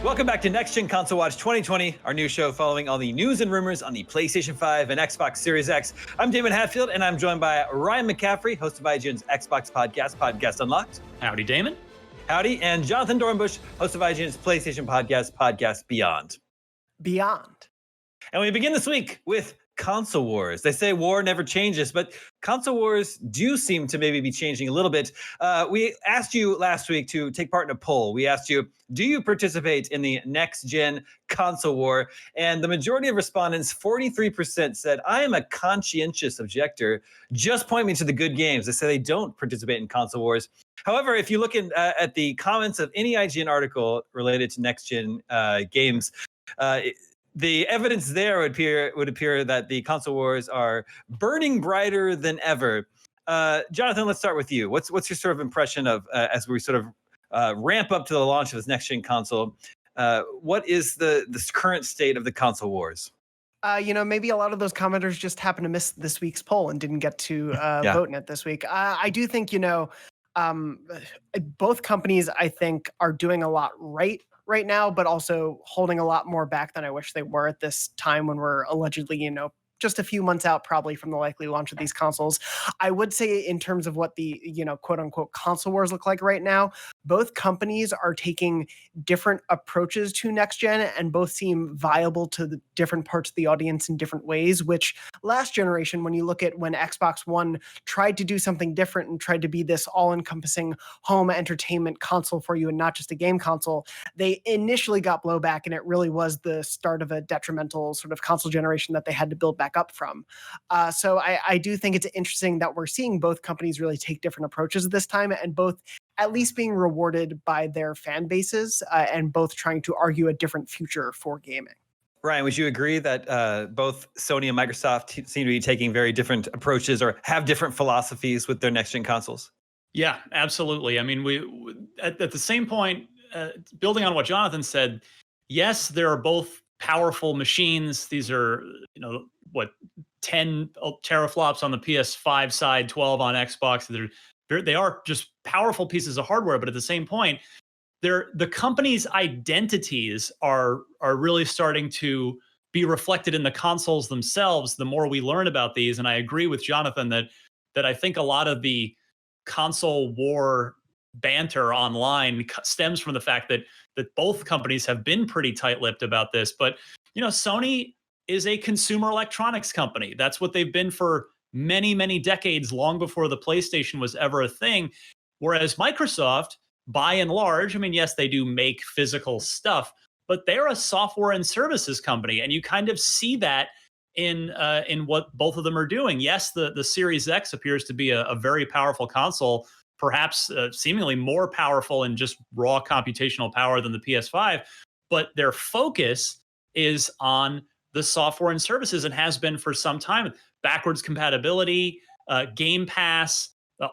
Welcome back to Next Gen Console Watch 2020, our new show following all the news and rumors on the PlayStation 5 and Xbox Series X. I'm Damon Hatfield, and I'm joined by Ryan McCaffrey, host of IGN's Xbox podcast, Podcast Unlocked. Howdy, Damon. Howdy, and Jonathan Dornbush, host of IGN's PlayStation podcast, Podcast Beyond. And we begin this week with console wars. They say war never changes, but console wars do seem to maybe be changing a little bit. We asked you last week to take part in a poll. We asked you, do you participate in the next-gen console war? And the majority of respondents, 43%, said, I am a conscientious objector. Just point me to the good games. They say they don't participate in console wars. However, if you look at the comments of any IGN article related to next-gen games, the evidence there would appear that the console wars are burning brighter than ever. Jonathan, let's start with you. What's your sort of impression of as we sort of ramp up to the launch of this next gen console? What is the current state of the console wars? Maybe a lot of those commenters just happened to miss this week's poll and didn't get to vote in it this week. I do think both companies, I think, are doing a lot right now, but also holding a lot more back than I wish they were at this time when we're allegedly, just a few months out probably from the likely launch of these consoles. I would say in terms of what the, quote unquote console wars look like right now, both companies are taking different approaches to next gen and both seem viable to the different parts of the audience in different ways, which last generation, when you look at when Xbox One tried to do something different and tried to be this all-encompassing home entertainment console for you and not just a game console, they initially got blowback, and it really was the start of a detrimental sort of console generation that they had to build back up from. So I do think it's interesting that we're seeing both companies really take different approaches this time, and both at least being rewarded by their fan bases and both trying to argue a different future for gaming. Ryan, would you agree that both Sony and Microsoft seem to be taking very different approaches or have different philosophies with their next-gen consoles? Yeah, absolutely. I mean, we at the same point, building on what Jonathan said, yes, there are both powerful machines. These are, 10 teraflops on the PS5 side, 12 on Xbox. They are just powerful pieces of hardware, but at the same point, the company's identities are really starting to be reflected in the consoles themselves the more we learn about these. And I agree with Jonathan that I think a lot of the console war banter online stems from the fact that both companies have been pretty tight-lipped about this. But, Sony is a consumer electronics company. That's what they've been for many, many decades, long before the PlayStation was ever a thing. Whereas Microsoft, by and large, I mean, yes, they do make physical stuff, but they're a software and services company. And you kind of see that in what both of them are doing. Yes, the Series X appears to be a very powerful console, perhaps seemingly more powerful in just raw computational power than the PS5, but their focus is on the software and services and has been for some time. Backwards compatibility, Game Pass,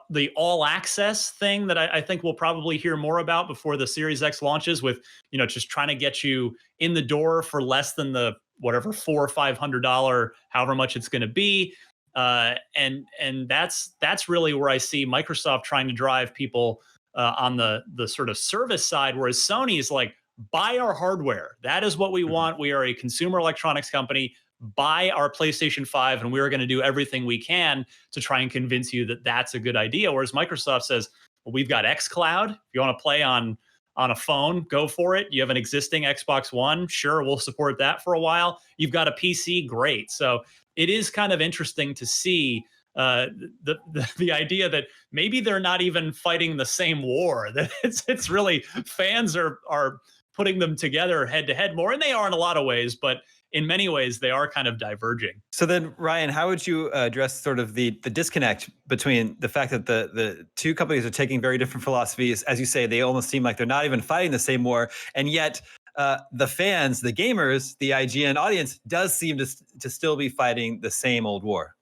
the all access thing that I think we'll probably hear more about before the Series X launches, with just trying to get you in the door for less than the whatever $400 or $500, however much it's going to be, and that's really where I see Microsoft trying to drive people on the sort of service side, whereas Sony is like, buy our hardware. That is what we want. We are a consumer electronics company. Buy our PlayStation 5, and we're going to do everything we can to try and convince you that that's a good idea. Whereas Microsoft says, well, we've got xCloud. If you want to play on a phone, go for it. You have an existing Xbox One, sure, we'll support that for a while. You've got a PC, great. So it is kind of interesting to see the idea that maybe they're not even fighting the same war. That it's really fans are putting them together head to head more, and they are in a lot of ways, but in many ways they are kind of diverging. So then, Ryan, how would you address sort of the disconnect between the fact that the two companies are taking very different philosophies? As you say, they almost seem like they're not even fighting the same war, and yet the fans, the gamers, the IGN audience does seem to still be fighting the same old war.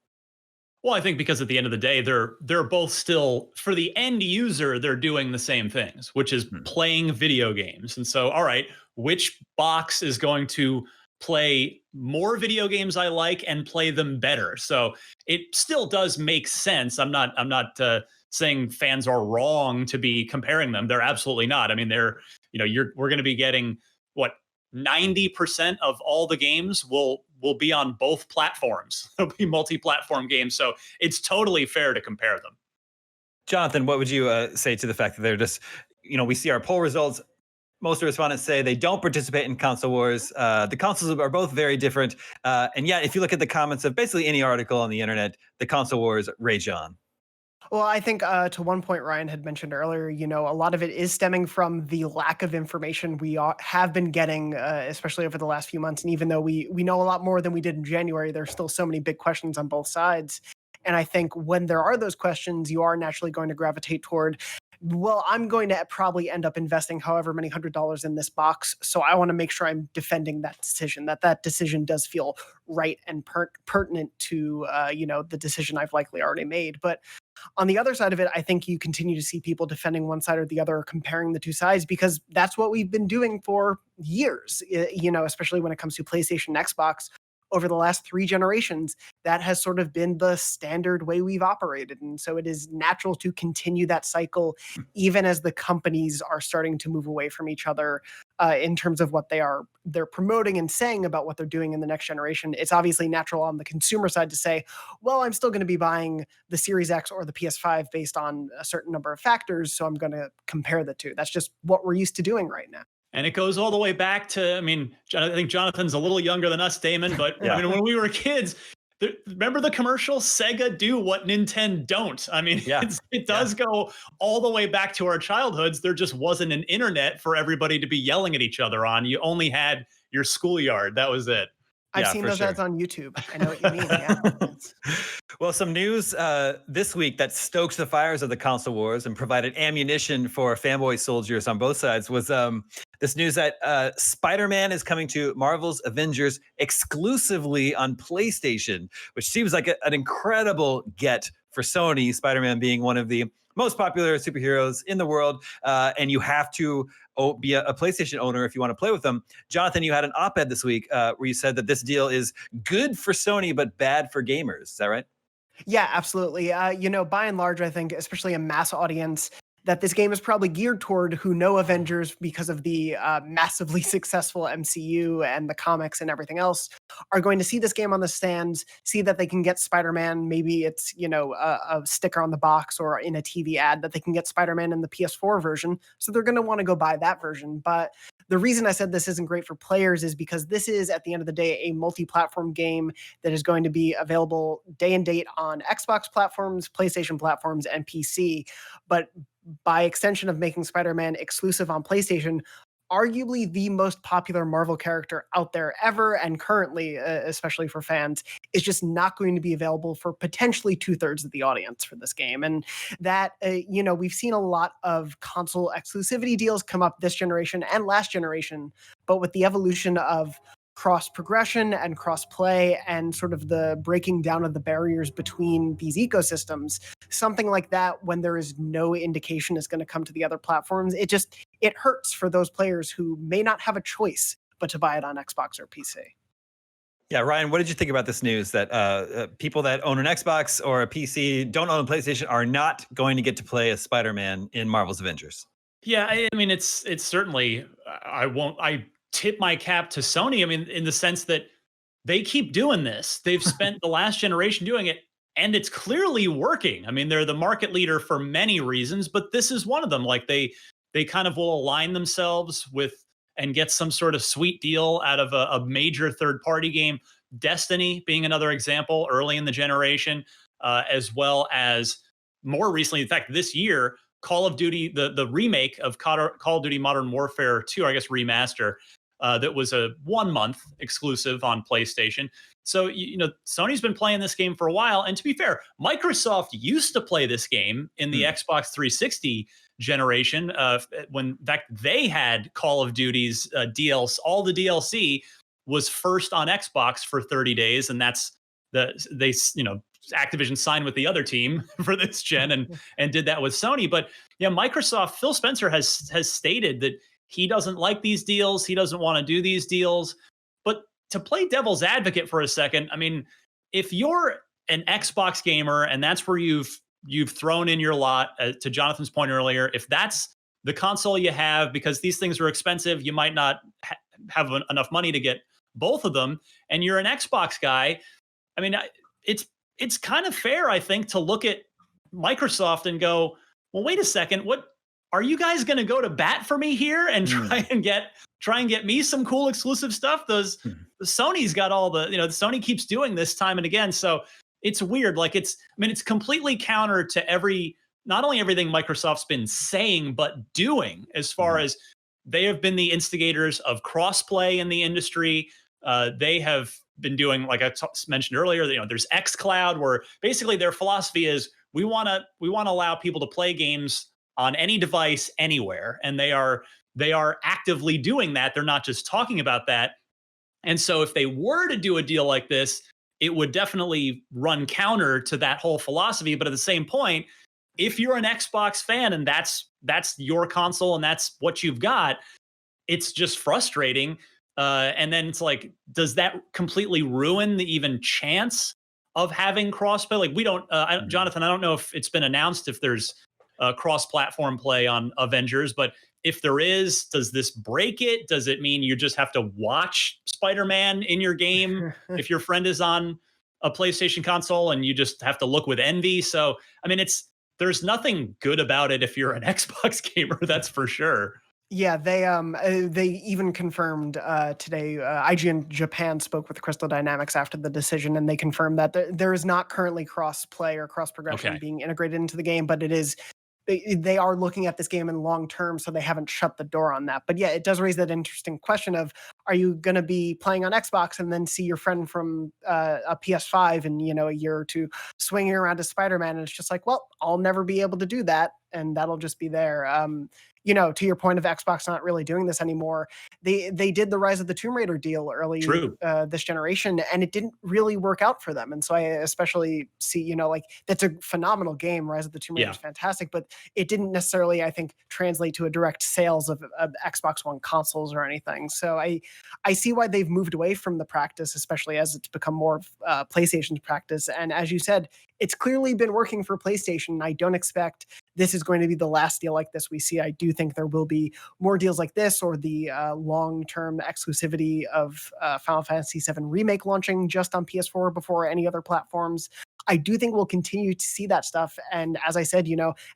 Well, I think because at the end of the day, they're both still, for the end user, they're doing the same things, which is playing video games. And so, all right, which box is going to play more video games I like and play them better? So it still does make sense. I'm not saying fans are wrong to be comparing them. They're absolutely not. I mean, we're going to be getting 90% of all the games will be on both platforms. They'll be multi-platform games. So it's totally fair to compare them. Jonathan, what would you say to the fact that they're just, we see our poll results. Most respondents say they don't participate in console wars. The consoles are both very different. And yet, if you look at the comments of basically any article on the internet, the console wars rage on. Well, I think to one point Ryan had mentioned earlier, a lot of it is stemming from the lack of information we have been getting, especially over the last few months. And even though we know a lot more than we did in January, there's still so many big questions on both sides. And I think when there are those questions, you are naturally going to gravitate toward, well, I'm going to probably end up investing however many $100s in this box. So I want to make sure I'm defending that decision, that decision does feel right and pertinent to, the decision I've likely already made. But on the other side of it, I think you continue to see people defending one side or the other, comparing the two sides, because that's what we've been doing for years, especially when it comes to PlayStation and Xbox. Over the last 3 generations, that has sort of been the standard way we've operated. And so it is natural to continue that cycle, even as the companies are starting to move away from each other in terms of what they're promoting and saying about what they're doing in the next generation. It's obviously natural on the consumer side to say, well, I'm still going to be buying the Series X or the PS5 based on a certain number of factors. So I'm going to compare the two. That's just what we're used to doing right now. And it goes all the way back to, I think Jonathan's a little younger than us, Damon, but yeah. When we were kids, remember the commercial, Sega do what Nintendo don't? It does go all the way back to our childhoods. There just wasn't an internet for everybody to be yelling at each other on. You only had your schoolyard. That was it. I've seen those ads on YouTube. I know what you mean. Yeah. Well, some news this week that stoked the fires of the console wars and provided ammunition for fanboy soldiers on both sides was this news that Spider-Man is coming to Marvel's Avengers exclusively on PlayStation, which seems like an incredible get for Sony, Spider-Man being one of the most popular superheroes in the world, and you have to be a PlayStation owner if you want to play with them. Jonathan, you had an op-ed this week where you said that this deal is good for Sony but bad for gamers. Is that right? Yeah, absolutely. By and large, I think, especially a mass audience, that this game is probably geared toward who know Avengers because of the massively successful MCU and the comics and everything else, are going to see this game on the stands, see that they can get Spider-Man. Maybe it's, a sticker on the box or in a TV ad that they can get Spider-Man in the PS4 version. So they're going to want to go buy that version. But the reason I said this isn't great for players is because this is, at the end of the day, a multi-platform game that is going to be available day and date on Xbox platforms, PlayStation platforms, and PC. But by extension of making Spider-Man exclusive on PlayStation, arguably the most popular Marvel character out there ever, and currently, especially for fans, is just not going to be available for potentially 2/3 of the audience for this game. And that, we've seen a lot of console exclusivity deals come up this generation and last generation, but with the evolution of cross progression and cross play and sort of the breaking down of the barriers between these ecosystems, something like that, when there is no indication it's going to come to the other platforms, it hurts for those players who may not have a choice but to buy it on Xbox or PC. Yeah, Ryan, what did you think about this news that people that own an Xbox or a PC, don't own a PlayStation, are not going to get to play as Spider-Man in Marvel's Avengers? Yeah, it's certainly, I tip my cap to Sony. In the sense that they keep doing this. They've spent the last generation doing it, and it's clearly working. They're the market leader for many reasons, but this is one of them. Like they kind of will align themselves with and get some sort of sweet deal out of a major third-party game. Destiny being another example early in the generation, as well as more recently, in fact, this year, Call of Duty, the remake of Call of Duty Modern Warfare 2, I guess remaster, that was a 1-month exclusive on PlayStation. So, Sony's been playing this game for a while. And to be fair, Microsoft used to play this game in the Xbox 360 generation. When, in fact, they had Call of Duty's DLC, all the DLC was first on Xbox for 30 days. And that's Activision signed with the other team for this gen and did that with Sony. But yeah, Microsoft, Phil Spencer has stated that he doesn't like these deals. He doesn't want to do these deals. But to play devil's advocate for a second, if you're an Xbox gamer and that's where you've thrown in your lot, to Jonathan's point earlier, if that's the console you have, because these things are expensive, you might not have enough money to get both of them, and you're an Xbox guy, I mean, it's kind of fair, I think, to look at Microsoft and go, well, wait a second, what are you guys going to go to bat for me here and try and get me some cool exclusive stuff? Sony's got all the, Sony keeps doing this time and again. So it's weird. Like it's completely counter to not only everything Microsoft's been saying, but doing, as far as they have been the instigators of crossplay in the industry. They have been doing, like I mentioned earlier, there's xCloud, where basically their philosophy is we want to allow people to play games on any device anywhere, and they are actively doing that. They're not just talking about that. And so if they were to do a deal like this, it would definitely run counter to that whole philosophy. But at the same point, if you're an Xbox fan and that's your console and that's what you've got, it's just frustrating. And then it's like, does that completely ruin the even chance of having crossplay? Like we don't, Jonathan, I don't know if it's been announced if there's cross-platform play on Avengers, but if there is, does this break it? Does it mean you just have to watch Spider-Man in your game if your friend is on a PlayStation console and you just have to look with envy? So, I mean, there's nothing good about it if you're an Xbox gamer, that's for sure. Yeah, they even confirmed today. IGN Japan spoke with Crystal Dynamics after the decision, and they confirmed that there is not currently cross-play or cross-progression being integrated into the game, but it is. They are looking at this game in long term, so they haven't shut the door on that. But yeah, it does raise that interesting question of, are you going to be playing on Xbox and then see your friend from a PS5 in a year or two swinging around to Spider-Man, and it's just like, well, I'll never be able to do that, and that'll just be there. To your point of Xbox not really doing this anymore, they did the Rise of the Tomb Raider deal early this generation, and it didn't really work out for them. And so I especially see, that's a phenomenal game. Rise of the Tomb Raider is fantastic, but it didn't necessarily, I think, translate to a direct sales of Xbox One consoles or anything. So I see why they've moved away from the practice, especially as it's become more of PlayStation's practice. And as you said, it's clearly been working for PlayStation. I don't expect this is going to be the last deal like this we see. I do think there will be more deals like this, or the long-term exclusivity of Final Fantasy VII Remake launching just on PS4 before any other platforms. I do think we'll continue to see that stuff. And as I said,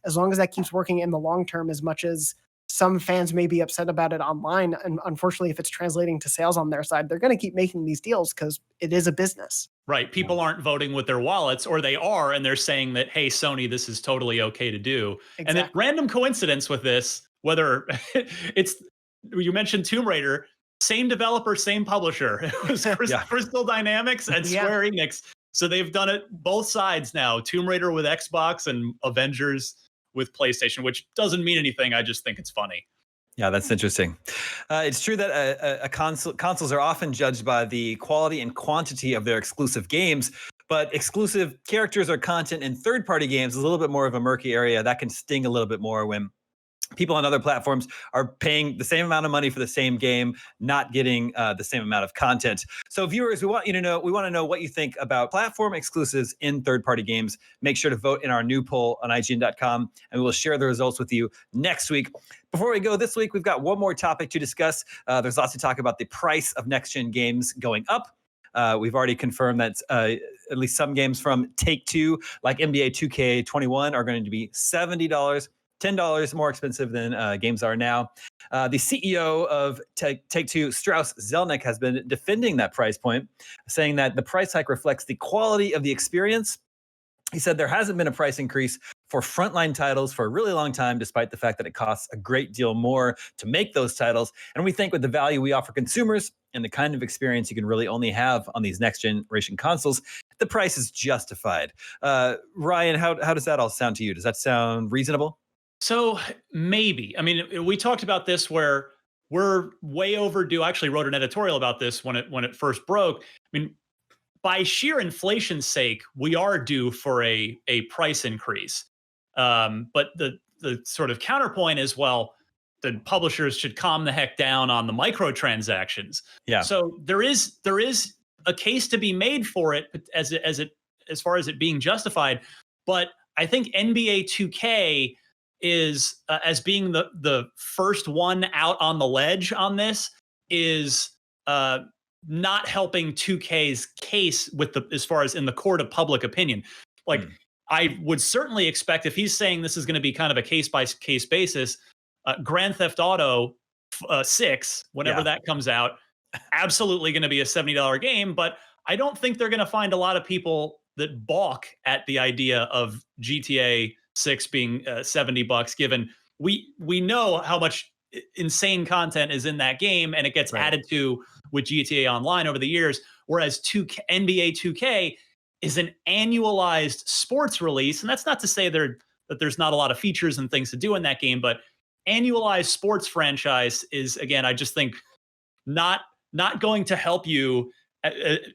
as long as that keeps working in the long term, as much as some fans may be upset about it online, and unfortunately, if it's translating to sales on their side, they're going to keep making these deals because it is a business. Right. People aren't voting with their wallets, or they are, and they're saying that, hey, Sony, this is totally okay to do. Exactly. And then random coincidence with this, whether you mentioned Tomb Raider, same developer, same publisher. It was Crystal Dynamics and Square Enix. So they've done it both sides now. Tomb Raider with Xbox and Avengers with PlayStation, which doesn't mean anything. I just think it's funny. Yeah, that's interesting. It's true that consoles are often judged by the quality and quantity of their exclusive games, but exclusive characters or content in third-party games is a little bit more of a murky area. That can sting a little bit more when people on other platforms are paying the same amount of money for the same game, not getting the same amount of content. So viewers, we want to know what you think about platform exclusives in third-party games. Make sure to vote in our new poll on IGN.com, and we will share the results with you next week. Before we go this week, we've got one more topic to discuss. There's lots to talk about the price of next-gen games going up. We've already confirmed that at least some games from Take-Two, like NBA 2K21, are going to be $70. $10 more expensive than games are now. The CEO of Take-Two, Strauss Zelnick, has been defending that price point, saying that the price hike reflects the quality of the experience. He said there hasn't been a price increase for frontline titles for a really long time, despite the fact that it costs a great deal more to make those titles. And we think with the value we offer consumers and the kind of experience you can really only have on these next generation consoles, the price is justified. Ryan, how does that all sound to you? Does that sound reasonable? So maybe. I mean, we talked about this where we're way overdue. I actually wrote an editorial about this when it first broke. I mean, by sheer inflation's sake, we are due for a price increase. But the sort of counterpoint is, well, the publishers should calm the heck down on the microtransactions. Yeah. So there is a case to be made for it as far as it being justified. But I think NBA 2K is as being the first one out on the ledge on this, is not helping 2K's case with as far as in the court of public opinion. Like, I would certainly expect if he's saying this is going to be kind of a case by case basis, Grand Theft Auto 6, whenever that comes out, absolutely going to be a $70 game. But I don't think they're going to find a lot of people that balk at the idea of GTA 6 being $70, given we know how much insane content is in that game, and it gets added to with GTA Online over the years. Whereas NBA 2K is an annualized sports release, and that's not to say that there's not a lot of features and things to do in that game, but annualized sports franchise is, again, I just think not going to help you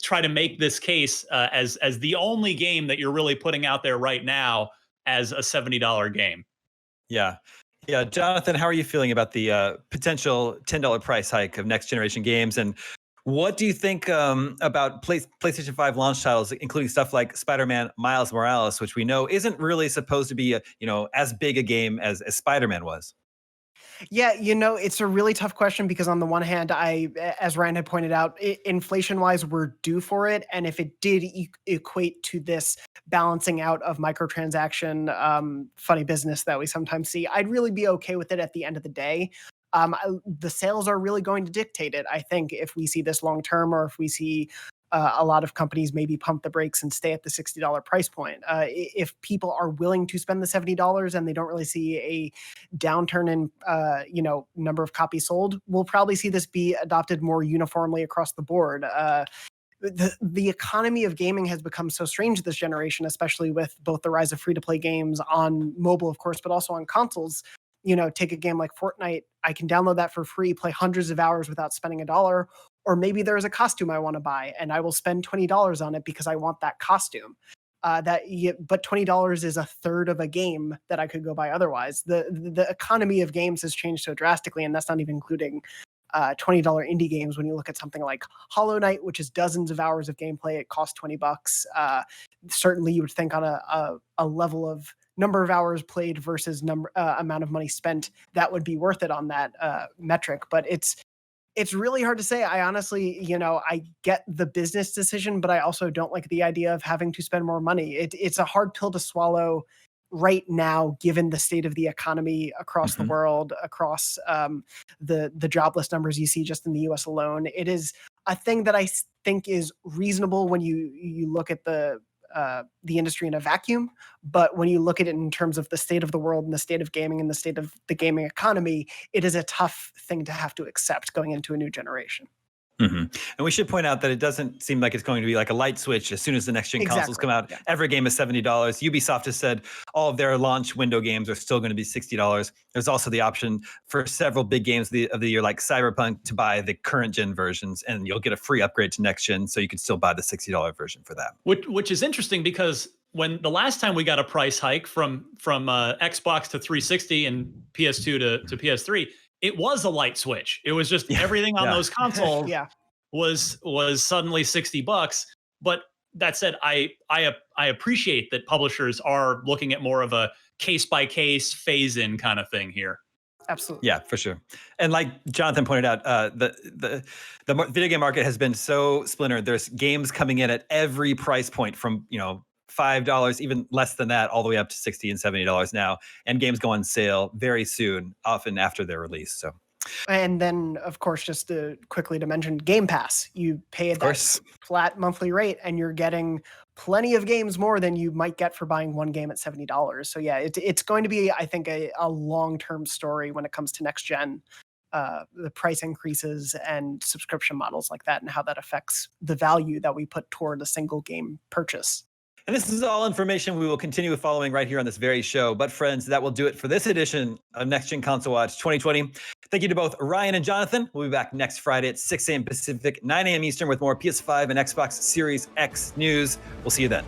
try to make this case as the only game that you're really putting out there right now as a $70 game. Yeah. Jonathan, how are you feeling about the potential $10 price hike of next generation games? And what do you think about PlayStation 5 launch titles, including stuff like Spider-Man Miles Morales, which we know isn't really supposed to be as big a game as Spider-Man was? Yeah, it's a really tough question because on the one hand, as Ryan had pointed out, inflation-wise, we're due for it. And if it did equate to this balancing out of microtransaction funny business that we sometimes see, I'd really be okay with it at the end of the day. The sales are really going to dictate it. I think if we see this long term, or if we see a lot of companies maybe pump the brakes and stay at the $60 price point. If people are willing to spend the $70 and they don't really see a downturn in number of copies sold, we'll probably see this be adopted more uniformly across the board. The economy of gaming has become so strange this generation, especially with both the rise of free-to-play games on mobile, of course, but also on consoles. Take a game like Fortnite, I can download that for free, play hundreds of hours without spending $1. Or maybe there's a costume I want to buy and I will spend $20 on it because I want that costume. But $20 is a third of a game that I could go buy otherwise. The economy of games has changed so drastically, and that's not even including $20 indie games. When you look at something like Hollow Knight, which is dozens of hours of gameplay, it costs $20. Certainly you would think on a level of number of hours played versus amount of money spent, that would be worth it on that metric. But it's really hard to say. I honestly, I get the business decision, but I also don't like the idea of having to spend more money. It's a hard pill to swallow right now, given the state of the economy across the world, across the jobless numbers you see just in the US alone. It is a thing that I think is reasonable when you look at the industry in a vacuum, but when you look at it in terms of the state of the world and the state of gaming and the state of the gaming economy, it is a tough thing to have to accept going into a new generation. And we should point out that it doesn't seem like it's going to be like a light switch as soon as the next gen consoles come out. Every game is $70. Ubisoft has said all of their launch window games are still going to be $60. There's also the option for several big games of the year, like Cyberpunk, to buy the current gen versions, and you'll get a free upgrade to next gen, so you can still buy the $60 version for that. Which is interesting, because when the last time we got a price hike from Xbox to 360 and PS2 to PS3, it was a light switch. It was just everything on those consoles was suddenly $60. But that said, I appreciate that publishers are looking at more of a case by case phase in kind of thing here. Absolutely. Yeah, for sure. And like Jonathan pointed out, the video game market has been so splintered. There's games coming in at every price point from, $5, even less than that, all the way up to $60 and $70 now. And games go on sale very soon, often after their release. So, and then, of course, just quickly to mention Game Pass. You pay that flat monthly rate, and you're getting plenty of games more than you might get for buying one game at $70. So yeah, it's going to be, I think, a long-term story when it comes to next gen. The price increases and subscription models like that, and how that affects the value that we put toward a single game purchase. And this is all information we will continue following right here on this very show. But friends, that will do it for this edition of Next Gen Console Watch 2020. Thank you to both Ryan and Jonathan. We'll be back next Friday at 6 a.m. Pacific, 9 a.m. Eastern with more PS5 and Xbox Series X news. We'll see you then.